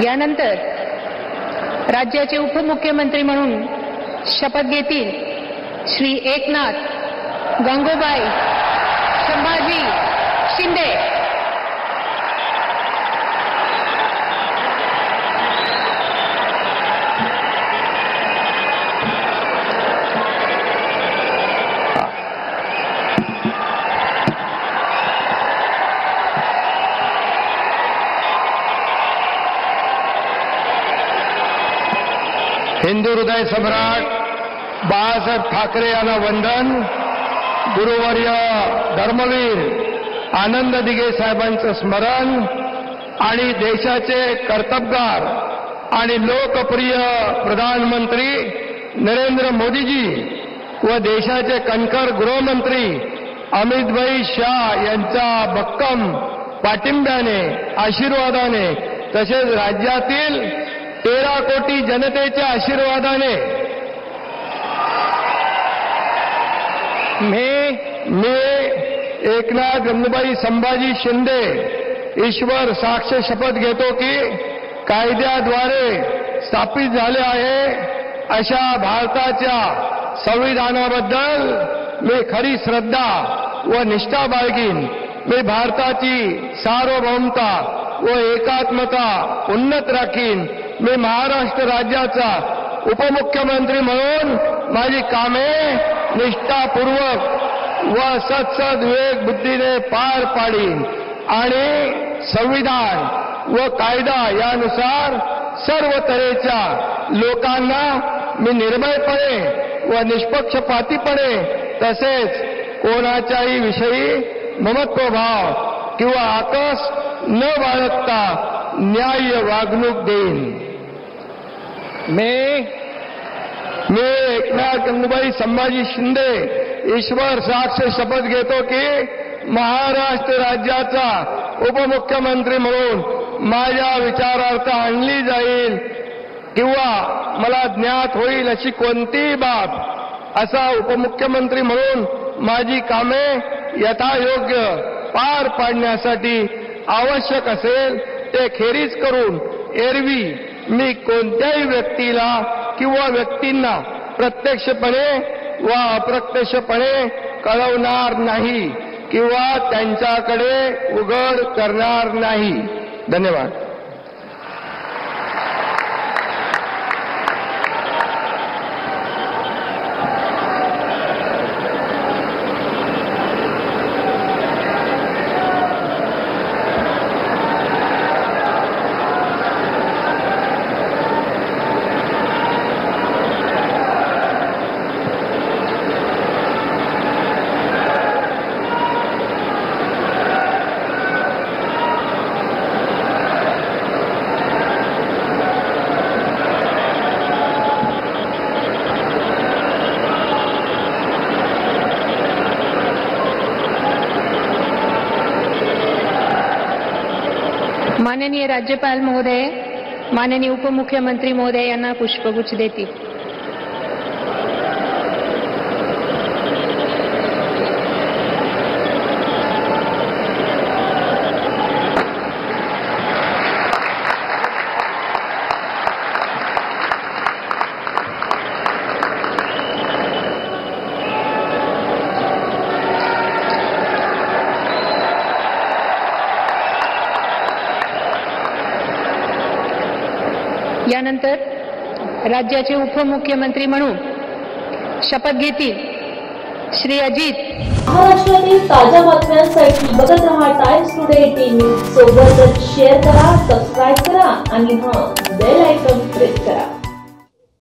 यानंतर राज्याचे उपमुख्यमंत्री म्हणून शपथ घेतील श्री एकनाथ गंगूबाई संभाजी शिंदे। हिंदू हृदय सम्राट बाळासाहेब ठाकरे यांना वंदन। गुरुवर्य धर्मवीर आनंद दिघे साहेबांचं स्मरण आणि देशाचे कर्तबगार आणि लोकप्रिय प्रधानमंत्री नरेंद्र मोदीजी व देशाचे कणखर गृहमंत्री अमितभाई शाह यांच्या भक्कम पाठिंब्याने आशीर्वादाने तसेच राज्यातील 13 कोटी जनतेच्या आशीर्वादाने मी एकनाथ गंगूबाई संभाजी शिंदे ईश्वर साक्ष शपथ घेतो की कायद्याद्वारे स्थापित झाले आहे अशा भारताच्या संविधानाबद्दल मी खरी श्रद्धा व निष्ठा बाळगीन। मी भारताची सार्वभौमता व एकात्मता उन्नत राखीन। मी महाराष्ट्र राज्याचा उपमुख्यमंत्री म्हणून माझी कामे निष्ठापूर्वक व सत्सद्विवेक बुद्धीने पार पाडीन आणि संविधान व कायदा यानुसार सर्व तऱ्हेच्या लोकांना मी निर्भयपणे व निष्पक्षपातीपणे तसेच कोणाच्याही विषयी ममत्वभाव किंवा आकस न बाळगता न्याय्य वागणूक देईन। मी एकनाथ गंगूबाई संभाजी शिंदे ईश्वर साक्ष शपथ घेतो की महाराष्ट्र राज्याचा उपमुख्यमंत्री म्हणून माझ्या विचारार्थ आणली जाईल किंवा मला ज्ञात होईल अशी कोणतीही बाब असा उपमुख्यमंत्री म्हणून माझी कामे यथायोग्य पार पाडण्यासाठी आवश्यक असेल ते खेरीज करून एरवी मी कोणत्याही व्यक्तीला किंवा व्यक्तींना प्रत्यक्षपणे व अप्रत्यक्षपणे कळवणार नाही किंवा त्यांच्याकडे उघड करणार नाही। धन्यवाद। माननीय राज्यपाल महोदय, माननीय उपमुख्यमंत्री महोदय यांना पुष्पगुच्छ देतील। यानंतर राज्याचे उपमुख्यमंत्री म्हणून शपथ घेतील श्री अजित। महाराष्ट्रातील ताज्या बातम्यांसाठी बघत रहा टाइम्स टुडे 18 न्यूज। सोबतच शेअर करा, सबस्क्राइब करा आणि बेल आयकॉन प्रेस करा।